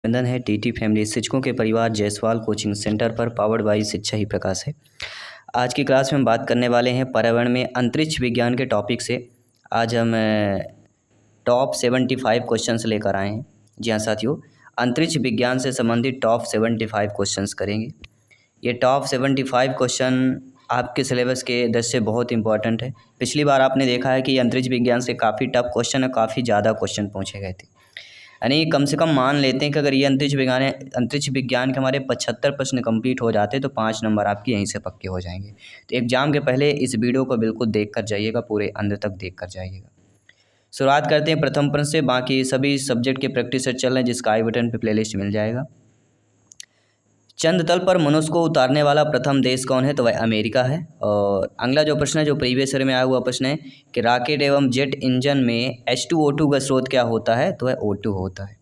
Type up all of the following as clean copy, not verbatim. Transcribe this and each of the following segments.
अभिनंदन है TT family शिक्षकों के परिवार जायसवाल कोचिंग सेंटर पर पावर्ड बाई शिक्षा ही प्रकाश है। आज की क्लास में हम बात करने वाले हैं पर्यावरण में अंतरिक्ष विज्ञान के टॉपिक से। आज हम टॉप 75 क्वेश्चंस लेकर आए हैं। जी हाँ साथियों, अंतरिक्ष विज्ञान से संबंधित टॉप 75 क्वेश्चंस करेंगे। ये टॉप 75 क्वेश्चन आपके सिलेबस के दृष्टि से बहुत इंपॉर्टेंट है। पिछली बार आपने देखा है कि अंतरिक्ष विज्ञान से काफ़ी टफ क्वेश्चन और काफ़ी ज़्यादा क्वेश्चन पूछे गए थे। यानी कम से कम मान लेते हैं कि अगर ये अंतरिक्ष विज्ञान के हमारे 75 प्रश्न कंप्लीट हो जाते तो 5 नंबर आपके यहीं से पक्के हो जाएंगे। तो एग्ज़ाम के पहले इस वीडियो को बिल्कुल देख कर जाइएगा, पूरे अंत तक देख कर जाइएगा। शुरुआत करते हैं प्रथम प्रश्न से। बाकी सभी सब्जेक्ट के प्रैक्टिस सेट चल रहे हैं, जिसका आई बटन पर प्लेलिस्ट मिल जाएगा। चंद्र तल पर मनुष्य को उतारने वाला प्रथम देश कौन है? तो वह अमेरिका है। और अगला जो प्रश्न है, जो प्रीवियस ईयर में आया हुआ प्रश्न है कि रॉकेट एवं जेट इंजन में H2O2 का स्रोत क्या होता है? तो वह O2 होता है।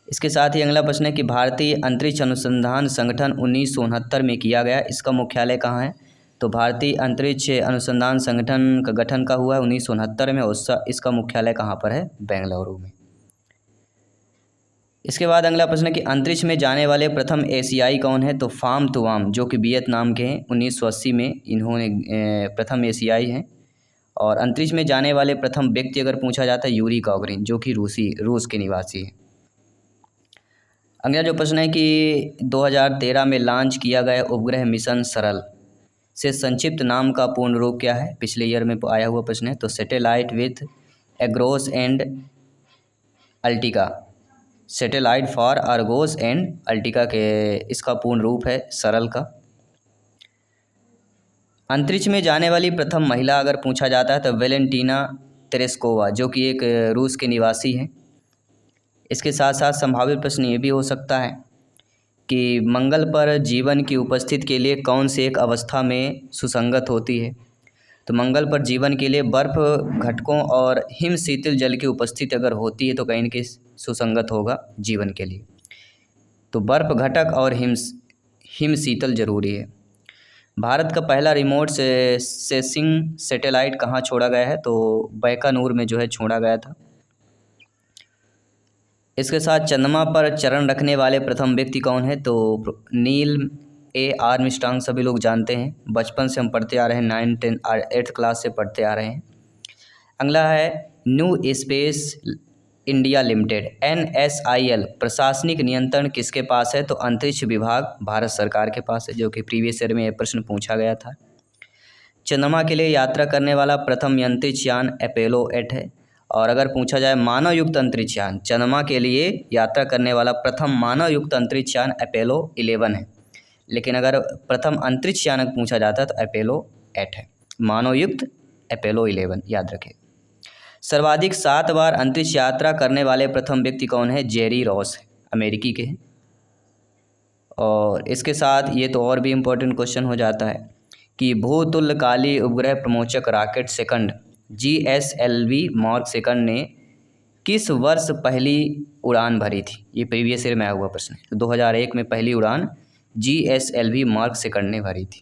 इसके साथ ही अगला प्रश्न है कि भारतीय अंतरिक्ष अनुसंधान संगठन 1969 में किया गया, इसका मुख्यालय कहाँ है? तो भारतीय अंतरिक्ष अनुसंधान संगठन का गठन का हुआ है 1969 में, और इसका मुख्यालय कहाँ पर है? बेंगलुरु में। इसके बाद अगला प्रश्न है कि अंतरिक्ष में जाने वाले प्रथम एशियाई कौन है? तो फाम तुवाम, जो कि वियतनाम के हैं। 1980 में इन्होंने प्रथम एशियाई हैं। और अंतरिक्ष में जाने वाले प्रथम व्यक्ति अगर पूछा जाता है, यूरी गागरिन, जो कि रूस के निवासी हैं। अगला जो प्रश्न है कि 2013 में लॉन्च किया गया उपग्रह मिशन सरल से संक्षिप्त नाम का पूर्ण रूप क्या है? पिछले ईयर में आया हुआ प्रश्न है। तो satellite with agarose and Ertiga, satellite for Argos and Ertiga के इसका पूर्ण रूप है सरल का। अंतरिक्ष में जाने वाली प्रथम महिला अगर पूछा जाता है तो वेलेंटीना तेरेस्कोवा, जो कि एक रूस के निवासी हैं। इसके साथ साथ संभावित प्रश्न ये भी हो सकता है कि मंगल पर जीवन की उपस्थिति के लिए कौन सी एक अवस्था में सुसंगत होती है? तो मंगल पर जीवन के लिए बर्फ़ घटकों और हिम शीतल जल की उपस्थिति अगर होती है तो कहीं न कहीं सुसंगत होगा जीवन के लिए। तो बर्फ़ घटक और हिम शीतल जरूरी है। भारत का पहला रिमोट सेंसिंग सैटेलाइट कहाँ छोड़ा गया है? तो बैकानूर में जो है छोड़ा गया था। इसके साथ चंद्रमा पर चरण रखने वाले प्रथम व्यक्ति कौन है? तो नील आर्मस्ट्रांग, सभी लोग जानते हैं, बचपन से हम पढ़ते आ रहे हैं, 9, 10, 8th क्लास से पढ़ते आ रहे हैं। अगला है new space India limited NSIL प्रशासनिक नियंत्रण किसके पास है? तो अंतरिक्ष विभाग भारत सरकार के पास है, जो कि प्रीवियस ईयर में यह प्रश्न पूछा गया था। चंद्रमा के लिए यात्रा करने वाला प्रथम अंतरिक्ष यान अपोलो 8 है। और अगर पूछा जाए मानव युक्त अंतरिक्ष यान, चंद्रमा के लिए यात्रा करने वाला प्रथम मानव युक्त अंतरिक्ष यान अपोलो 11 है। लेकिन अगर प्रथम अंतरिक्ष यान पूछा जाता है तो अपोलो 8 है। मानव युक्त अपोलो 11 याद रखें। सर्वाधिक 7 बार अंतरिक्ष यात्रा करने वाले प्रथम व्यक्ति कौन है? जेरी रॉस, अमेरिकी के हैं। और इसके साथ ये तो और भी इम्पोर्टेंट क्वेश्चन हो जाता है कि भूतुल्यकाली उपग्रह प्रमोचक rocket second GSLV mark second ने किस वर्ष पहली उड़ान भरी थी? ये प्रीवियस ईयर में आया हुआ प्रश्न है। तो 2001 में पहली उड़ान GSLV मार्क सेकंड ने भरी थी।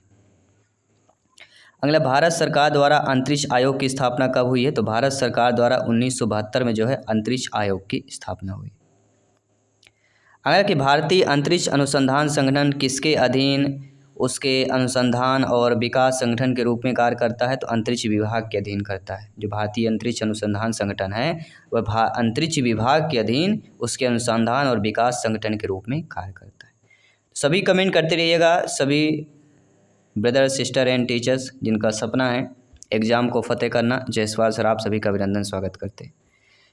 अगला, भारत सरकार द्वारा अंतरिक्ष आयोग की स्थापना कब हुई है? तो भारत सरकार द्वारा 1972 में जो है अंतरिक्ष आयोग की स्थापना हुई। अगला कि भारतीय अंतरिक्ष अनुसंधान संगठन किसके अधीन उसके अनुसंधान और विकास संगठन के रूप में कार्य करता है? तो अंतरिक्ष विभाग के अधीन करता है। जो भारतीय अंतरिक्ष अनुसंधान संगठन है वह अंतरिक्ष विभाग के अधीन उसके अनुसंधान और विकास संगठन के रूप में कार्य करता है। सभी कमेंट करते रहिएगा, सभी ब्रदर सिस्टर एंड टीचर्स जिनका सपना है एग्ज़ाम को फतेह करना, जायसवाल सर आप सभी का अभिनंदन स्वागत करते हैं।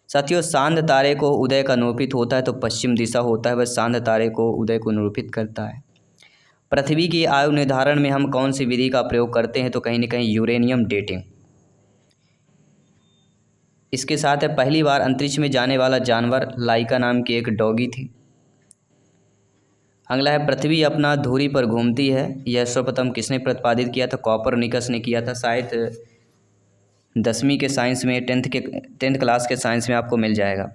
साथियों, सांध तारे को उदय का निरूपित होता है तो पश्चिम दिशा होता है, वह सांध तारे को उदय को निरूपित करता है। पृथ्वी की आयु निर्धारण में हम कौन सी विधि का प्रयोग करते हैं? तो कहीं न कहीं यूरेनियम डेटिंग। इसके साथ है पहली बार अंतरिक्ष में जाने वाला जानवर लाइका नाम की एक डॉगी थी। अगला है पृथ्वी अपना धुरी पर घूमती है, यह सर्वप्रथम किसने प्रतिपादित किया था? कॉपरनिकस ने किया था। शायद 10वीं के साइंस में 10th क्लास के साइंस में आपको मिल जाएगा,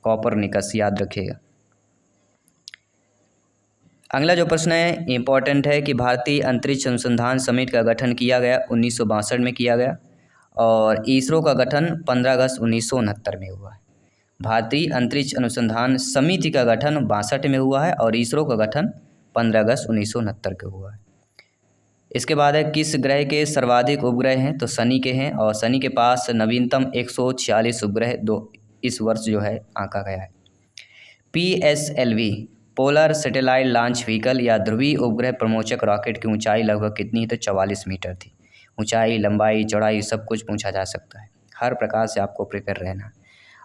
कॉपरनिकस, याद रखिएगा। अगला जो प्रश्न है इम्पॉर्टेंट है कि भारतीय अंतरिक्ष अनुसंधान समिति का गठन किया गया 1962 में किया गया, और इसरो का गठन 15 अगस्त 1969 में हुआ है। भारतीय अंतरिक्ष अनुसंधान समिति का गठन 62 में हुआ है और इसरो का गठन 15 अगस्त 1969 को हुआ है। इसके बाद है किस ग्रह के सर्वाधिक उपग्रह हैं, तो शनि के हैं और शनि के पास नवीनतम 146 उपग्रह इस वर्ष जो है आंका गया है। PSLV polar satellite launch vehicle या ध्रुवीय उपग्रह प्रमोचक रॉकेट की ऊंचाई लगभग कितनी है, तो 44 मीटर थी। ऊंचाई, लंबाई, चौड़ाई सब कुछ पूछा जा सकता है, हर प्रकार से आपको प्रिपेयर रहना।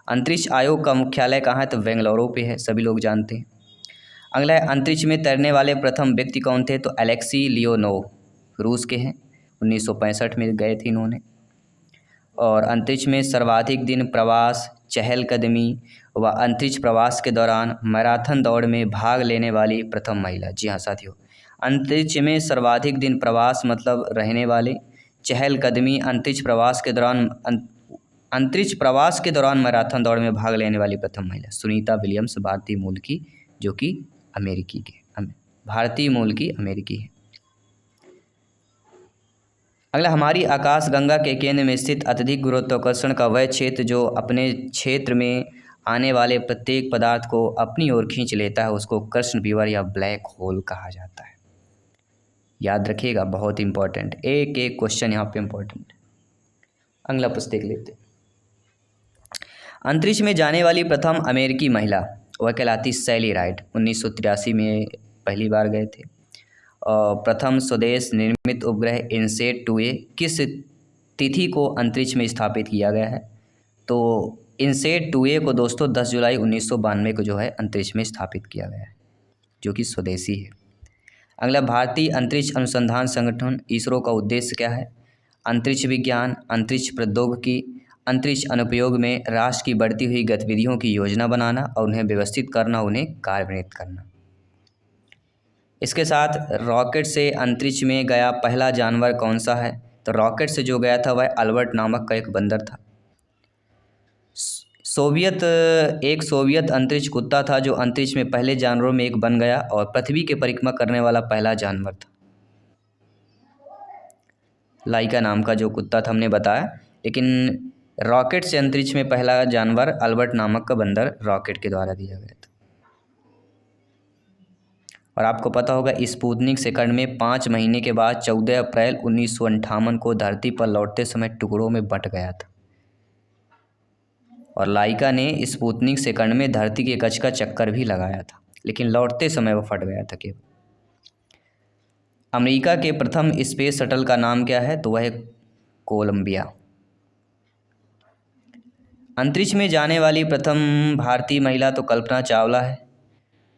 अंतरिक्ष आयोग का मुख्यालय कहाँ है, तो बेंगलुरु पे है, सभी लोग जानते हैं। अगला है अंतरिक्ष में तैरने वाले प्रथम व्यक्ति कौन थे, तो अलेक्सी लियोनोव रूस के हैं, 1965 में गए थे इन्होंने। और अंतरिक्ष में सर्वाधिक दिन प्रवास, चहलकदमी व अंतरिक्ष प्रवास के दौरान मैराथन दौड़ में भाग लेने वाली प्रथम महिला। जी हाँ साथियों, अंतरिक्ष में सर्वाधिक दिन प्रवास मतलब रहने वाले, चहलकदमी अंतरिक्ष प्रवास के दौरान अंतरिक्ष प्रवास के दौरान मैराथन दौड़ में भाग लेने वाली प्रथम महिला सुनीता विलियम्स, भारतीय मूल की, जो कि अमेरिकी के भारतीय मूल की अमेरिकी है। अगला, हमारी आकाशगंगा के केंद्र में स्थित अत्यधिक गुरुत्वाकर्षण का वह क्षेत्र जो अपने क्षेत्र में आने वाले प्रत्येक पदार्थ को अपनी ओर खींच लेता है उसको कृष्ण विवर या ब्लैक होल कहा जाता है। याद रखिएगा, बहुत इंपॉर्टेंट, एक एक क्वेश्चन यहाँ पे इंपॉर्टेंट। अगला प्रश्न देख लेते हैं। अंतरिक्ष में जाने वाली प्रथम अमेरिकी महिला वह कहलाती सैली राइट, 1983 में पहली बार गए थे। और प्रथम स्वदेश निर्मित उपग्रह इनसेट 2A किस तिथि को अंतरिक्ष में स्थापित किया गया है, तो इनसेट 2A को दोस्तों 10 जुलाई 1992 को जो है अंतरिक्ष में स्थापित किया गया है, जो कि स्वदेशी है। अगला, भारतीय अंतरिक्ष अनुसंधान संगठन इसरो का उद्देश्य क्या है, अंतरिक्ष विज्ञान, अंतरिक्ष प्रौद्योगिकी, अंतरिक्ष अनुप्रयोग में राष्ट्र की बढ़ती हुई गतिविधियों की योजना बनाना और उन्हें व्यवस्थित करना, उन्हें कार्यान्वित करना। इसके साथ रॉकेट से अंतरिक्ष में गया पहला जानवर कौन सा है, तो रॉकेट से जो गया था वह अल्बर्ट नामक का एक बंदर था। एक सोवियत अंतरिक्ष कुत्ता था जो अंतरिक्ष में पहले जानवरों में एक बन गया और पृथ्वी के परिक्रमा करने वाला पहला जानवर था। लाइका नाम का जो कुत्ता था हमने बताया, लेकिन रॉकेट से अंतरिक्ष में पहला जानवर अल्बर्ट नामक का बंदर रॉकेट के द्वारा दिया गया था। और आपको पता होगा स्पुतनिक सेकंड में 5 महीने के बाद 14 अप्रैल 1958 को धरती पर लौटते समय टुकड़ों में बंट गया था। और लाइका ने स्पुतनिक सेकंड में धरती के कक्ष का चक्कर भी लगाया था, लेकिन लौटते समय वो फट गया था केवल। अमेरिका के प्रथम स्पेस शटल का नाम क्या है, तो वह है कोलंबिया। अंतरिक्ष में जाने वाली प्रथम भारतीय महिला तो कल्पना चावला है,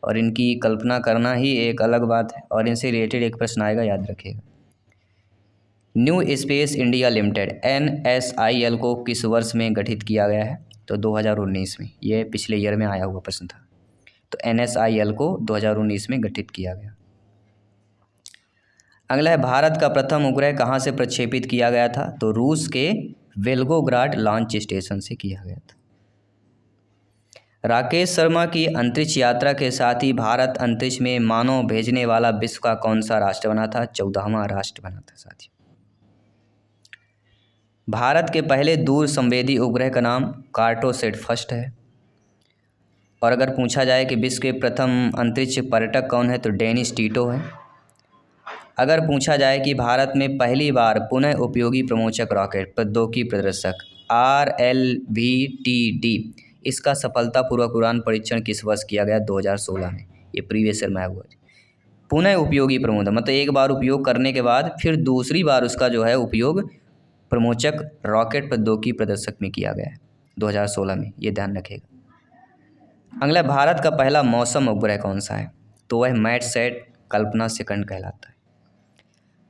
और इनकी कल्पना करना ही एक अलग बात है, और इनसे रिलेटेड एक प्रश्न आएगा, याद रखिएगा। New space India limited NSIL को किस वर्ष में गठित किया गया है, तो 2019 में। ये पिछले ईयर में आया हुआ प्रश्न था। तो NSIL को 2019 में गठित किया गया। अगला है, भारत का प्रथम उपग्रह कहाँ से प्रक्षेपित किया गया था, तो रूस के वेल्गोग्राड लॉन्च स्टेशन से किया गया था। राकेश शर्मा की अंतरिक्ष यात्रा के साथ ही भारत अंतरिक्ष में मानव भेजने वाला विश्व का कौन सा राष्ट्र बना था, 14वां राष्ट्र बना था साथियों। भारत के पहले दूर संवेदी उपग्रह का नाम कार्टोसैट फर्स्ट है। और अगर पूछा जाए कि विश्व के प्रथम अंतरिक्ष पर्यटक कौन है, तो डेनिस टीटो है। अगर पूछा जाए कि भारत में पहली बार पुनः उपयोगी प्रमोचक रॉकेट प्रौद्योगिकी प्रदर्शक RLVTD इसका सफलतापूर्वक उड़ान परीक्षण किस वर्ष किया गया, 2016 में। ये प्रीवियस ईयर में आया हुआ है। पुनः उपयोगी प्रमोदक मतलब एक बार उपयोग करने के बाद फिर दूसरी बार उसका जो है उपयोग प्रमोचक रॉकेट प्रौद्योगिकी प्रदर्शक में किया गया है 2016 में, ये ध्यान रखिएगा। अगला, भारत का पहला मौसम उपग्रह कौन सा है, तो वह मैटसैट कल्पना सेकंड कहलाता है,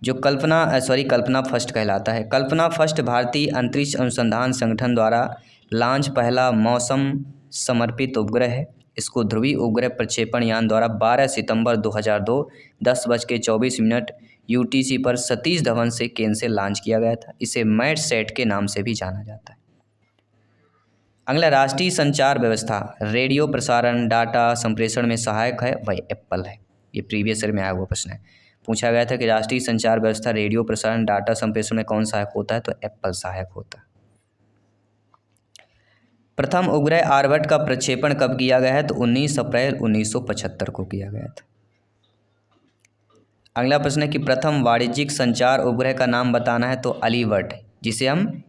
जो कल्पना फर्स्ट कहलाता है। कल्पना फर्स्ट भारतीय अंतरिक्ष अनुसंधान संगठन द्वारा लॉन्च पहला मौसम समर्पित उपग्रह है। इसको ध्रुवीय उपग्रह प्रक्षेपण यान द्वारा 12 सितंबर 2002 10:24 UTC पर सतीश धवन से केंद्र से लॉन्च किया गया था। इसे मैटसैट के नाम से भी जाना जाता है। अगला, राष्ट्रीय संचार व्यवस्था रेडियो प्रसारण डाटा संप्रेषण में सहायक है, वह एप्पल है। ये प्रीवियस ईयर में आया हुआ प्रश्न है। पूछा गया था कि राष्ट्रीय संचार व्यवस्था रेडियो प्रसारण डाटा संप्रेषण में कौन सहायक होता है, तो एप्पल सहायक होता है। प्रथम उपग्रह आर्यभट्ट का प्रक्षेपण कब किया गया है? तो 19 अप्रैल 1975 को किया गया था। अगला प्रश्न है कि प्रथम वाणिज्यिक संचार उपग्रह का नाम बताना है। तो अलीबर्ट, जिसे हम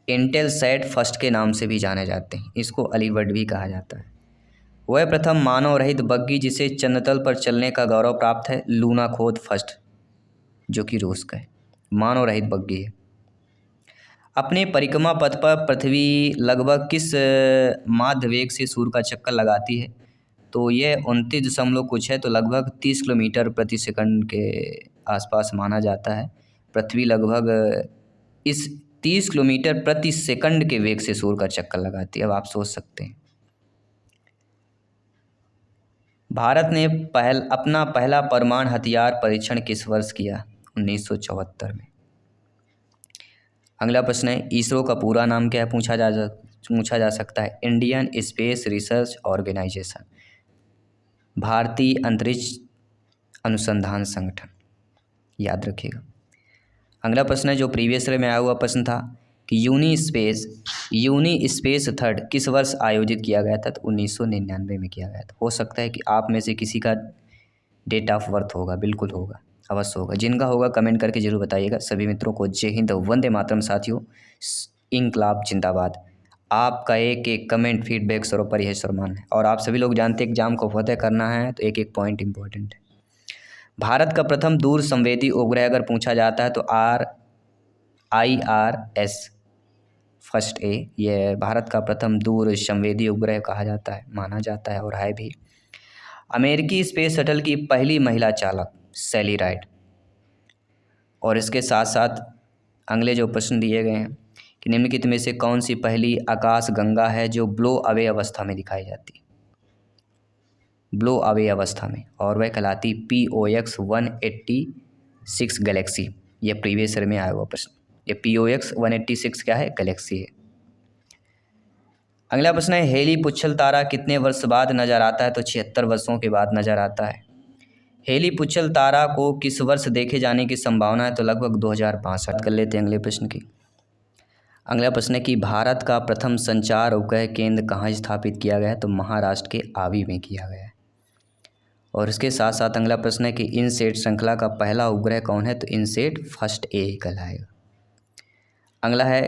इंटेलसैट फर्स्ट के नाम से भी जाने जाते हैं, इसको अलीबर्ट भी कहा जाता है। वह प्रथम मानव रहित बग्घी जिसे चंद्रतल पर चलने का गौरव प्राप्त है, लूनाखोद फर्स्ट, जो कि रूस का है, मानव रहित बग्घी है। अपने परिक्रमा पथ पर पृथ्वी लगभग किस माध्य वेग से सूर्य का चक्कर लगाती है? तो यह 29 दशमलव कुछ है, तो लगभग 30 किलोमीटर प्रति सेकंड के आसपास माना जाता है। पृथ्वी लगभग इस 30 किलोमीटर प्रति सेकंड के वेग से सूर्य का चक्कर लगाती है। अब आप सोच सकते हैं। भारत ने अपना पहला परमाणु हथियार परीक्षण किस वर्ष किया? 1974 में। अगला प्रश्न है, इसरो का पूरा नाम क्या है? पूछा जा सकता है। इंडियन स्पेस रिसर्च ऑर्गेनाइजेशन, भारतीय अंतरिक्ष अनुसंधान संगठन, याद रखिएगा। अगला प्रश्न है जो प्रीवियस ईयर में आया हुआ प्रश्न था कि यूनी स्पेस थर्ड किस वर्ष आयोजित किया गया था? तो 1999 में किया गया था। हो सकता है कि आप में से किसी का डेट ऑफ बर्थ होगा, बिल्कुल होगा, अवश्य होगा। जिनका होगा कमेंट करके जरूर बताइएगा। सभी मित्रों को जय हिंद, वंदे मातरम। साथियों, इंकलाब जिंदाबाद। आपका एक एक कमेंट फीडबैक सर्वोपरि है, सम्मान है। और आप सभी लोग जानते हैं एग्जाम को फतेह करना है तो एक एक पॉइंट इंपॉर्टेंट है। भारत का प्रथम दूर संवेदी उपग्रह अगर पूछा जाता है तो IRS फर्स्ट ए, यह भारत का प्रथम दूर संवेदी उपग्रह कहा जाता है, माना जाता है और है भी। अमेरिकी स्पेस शटल की पहली महिला चालक सैली राइड। और इसके साथ साथ अगले जो प्रश्न दिए गए हैं कि निम्नलिखित में से कौन सी पहली आकाश गंगा है जो ब्लो अवे अवस्था में दिखाई जाती है? ब्लो अवे अवस्था में, और वह कहलाती POX 186 गैलेक्सी। यह प्रीवियस ईयर में आया हुआ प्रश्न। ये POX 186 क्या है? गैलेक्सी है। अगला प्रश्न है, हेली पुच्छल तारा कितने वर्ष बाद नजर आता है? तो 76 वर्षों के बाद नजर आता है। हेली पुच्छल तारा को किस वर्ष देखे जाने की संभावना है? तो लगभग 2062। कर लेते हैं अगले प्रश्न की। अगला प्रश्न है कि भारत का प्रथम संचार उपग्रह केंद्र कहाँ स्थापित किया गया है? तो महाराष्ट्र के आवी में किया गया है। और इसके साथ साथ अगला प्रश्न है कि इनसेट श्रृंखला का पहला उपग्रह कौन है? तो इनसेट फर्स्ट ए कहलाएगा। अगला है,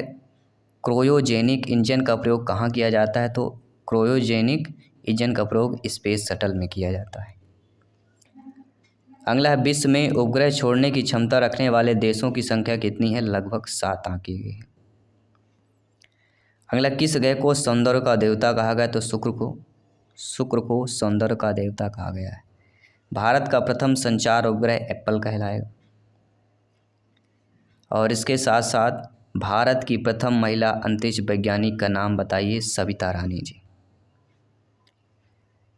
क्रायोजेनिक इंजन का प्रयोग कहाँ किया जाता है? तो क्रायोजेनिक इंजन का प्रयोग स्पेस शटल में किया जाता है। अगला है, विश्व में उपग्रह छोड़ने की क्षमता रखने वाले देशों की संख्या कितनी है? लगभग 7 आंकी गई है। अगला, किस ग्रह को सौंदर्य का देवता कहा गया? तो शुक्र को सौंदर्य का देवता कहा गया है। भारत का प्रथम संचार उपग्रह एप्पल कहलाएगा। और इसके साथ साथ भारत की प्रथम महिला अंतरिक्ष वैज्ञानिक का नाम बताइए। सविता रानी जी।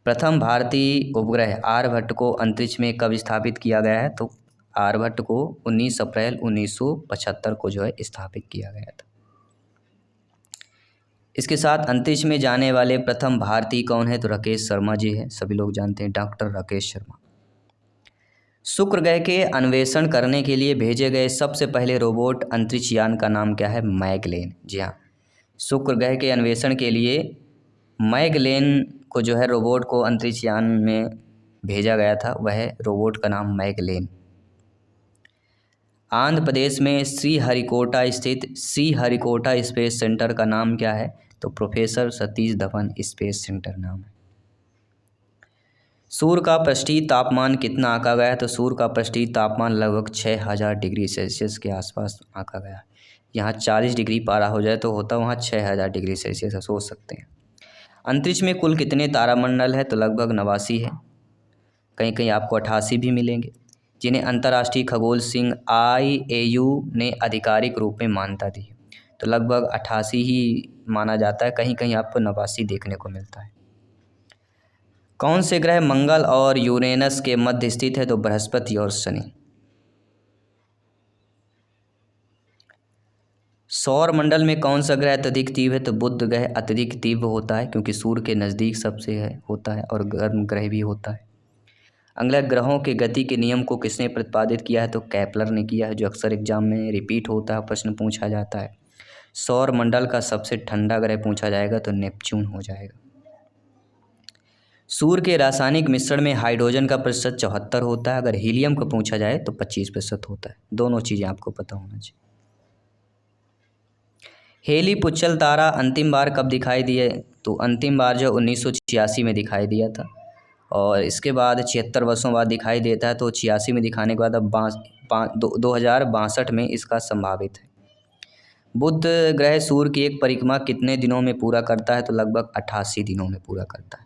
प्रथम भारतीय उपग्रह आर्यभट्ट को अंतरिक्ष में कब स्थापित किया गया है? तो आर्यभट्ट को 19 अप्रैल 1975 को जो है स्थापित किया गया था। इसके साथ अंतरिक्ष में जाने वाले प्रथम भारतीय कौन है? तो राकेश शर्मा जी है, सभी लोग जानते हैं, डॉक्टर राकेश शर्मा। शुक्र ग्रह के अन्वेषण करने के लिए भेजे गए सबसे पहले रोबोट अंतरिक्ष यान का नाम क्या है? मैगलेन। जी हाँ, शुक्र ग्रह के अन्वेषण के लिए मैगलेन को जो है रोबोट को अंतरिक्ष यान में भेजा गया था, वह रोबोट का नाम मैगलेन। आंध्र प्रदेश में श्रीहरिकोटा स्थित श्रीहरिकोटा स्पेस सेंटर का नाम क्या है? तो professor Satish Dhawan space centre नाम है। सूर्य का पृष्ठीय तापमान कितना आंका गया है? तो सूर्य का पृष्ठीय तापमान लगभग 6000 डिग्री सेल्सियस के आसपास आंका गया है। यहाँ 40 डिग्री पारा हो जाए तो होता वहाँ 6000 डिग्री सेल्सियस, सोच सकते हैं। अंतरिक्ष में कुल कितने तारामंडल है? तो लगभग 89 है, कहीं कहीं आपको 88 भी मिलेंगे, जिन्हें अंतर्राष्ट्रीय खगोल संघ IAU ने आधिकारिक रूप में मान्यता दी है। तो लगभग 88 ही माना जाता है, कहीं कहीं आपको 89 देखने को मिलता है। कौन से ग्रह मंगल और यूरेनस के मध्य स्थित है? तो बृहस्पति और शनि। सौर मंडल में कौन सा ग्रह अत्यधिक तीव्र है? तो बुध ग्रह अत्यधिक तीव्र होता है, क्योंकि सूर्य के नज़दीक सबसे होता है और गर्म ग्रह भी होता है। अगला, ग्रहों के गति के नियम को किसने प्रतिपादित किया है? तो केपलर ने किया है, जो अक्सर एग्जाम में रिपीट होता है, प्रश्न पूछा जाता है। सौर मंडल का सबसे ठंडा ग्रह पूछा जाएगा तो नेपच्यून हो जाएगा। सूर्य के रासायनिक मिश्रण में हाइड्रोजन का प्रतिशत 74 होता है, अगर हीलियम का पूछा जाए तो 25% होता है। दोनों चीज़ें आपको पता होना चाहिए। हेली पुच्चल तारा अंतिम बार कब दिखाई दिए? तो अंतिम बार जो 1986 में दिखाई दिया था, और इसके बाद 76 वर्षों बाद दिखाई देता है। तो 86 में दिखाने के बाद अब 2062 में इसका संभावित है। बुध ग्रह सूर्य की एक परिक्रमा कितने दिनों में पूरा करता है? तो लगभग 88 दिनों में पूरा करता है।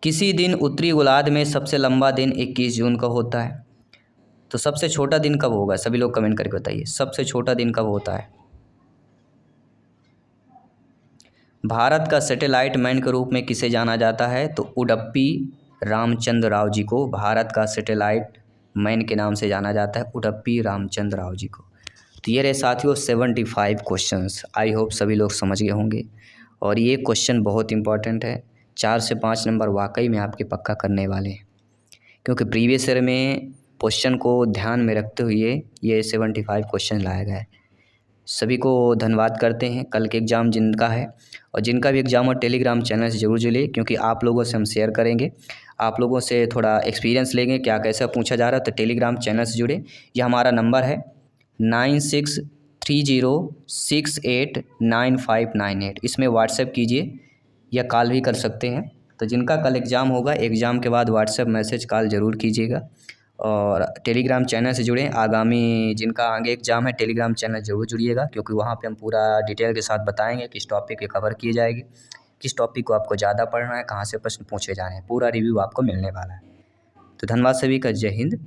किसी दिन उत्तरी गोलार्ध में सबसे लंबा दिन 21 जून का होता है। तो सबसे छोटा दिन कब होगा? सभी लोग कमेंट करके बताइए, सबसे छोटा दिन कब होता है? भारत का सैटेलाइट मैन के रूप में किसे जाना जाता है? तो उडप्पी रामचंद्र राव जी को भारत का सैटेलाइट मैन के नाम से जाना जाता है, उडप्पी रामचंद्र राव जी को। तो ये रहे साथियों 75 क्वेश्चंस। आई होप सभी लोग समझ गए होंगे, और ये क्वेश्चन बहुत इंपॉर्टेंट है। 4 से 5 नंबर वाकई में आपके पक्का करने वाले हैं, क्योंकि प्रीवियस ईयर में क्वेश्चन को ध्यान में रखते हुए ये 75 क्वेश्चन लाया गया है। सभी को धन्यवाद करते हैं। कल के एग्ज़ाम जिनका है और जिनका भी एग्ज़ाम हो, टेलीग्राम चैनल से ज़रूर जुड़िए, क्योंकि आप लोगों से हम शेयर करेंगे, आप लोगों से थोड़ा एक्सपीरियंस लेंगे क्या कैसा पूछा जा रहा है। तो टेलीग्राम चैनल से जुड़े। ये हमारा नंबर है 9630689598। इसमें व्हाट्सएप कीजिए या कॉल भी कर सकते हैं। तो जिनका कल एग्ज़ाम होगा, एग्ज़ाम के बाद व्हाट्सएप मैसेज कॉल ज़रूर कीजिएगा, और टेलीग्राम चैनल से जुड़ें। आगामी जिनका आगे एग्ज़ाम है, टेलीग्राम चैनल ज़रूर जुड़िएगा, क्योंकि वहाँ पे हम पूरा डिटेल के साथ बताएंगे किस टॉपिक पे कवर किए जाएगी, किस टॉपिक को आपको ज़्यादा पढ़ना है, कहाँ से प्रश्न पूछे जा रहे हैं, पूरा रिव्यू आपको मिलने वाला है। तो धन्यवाद सभी का। जय हिंद,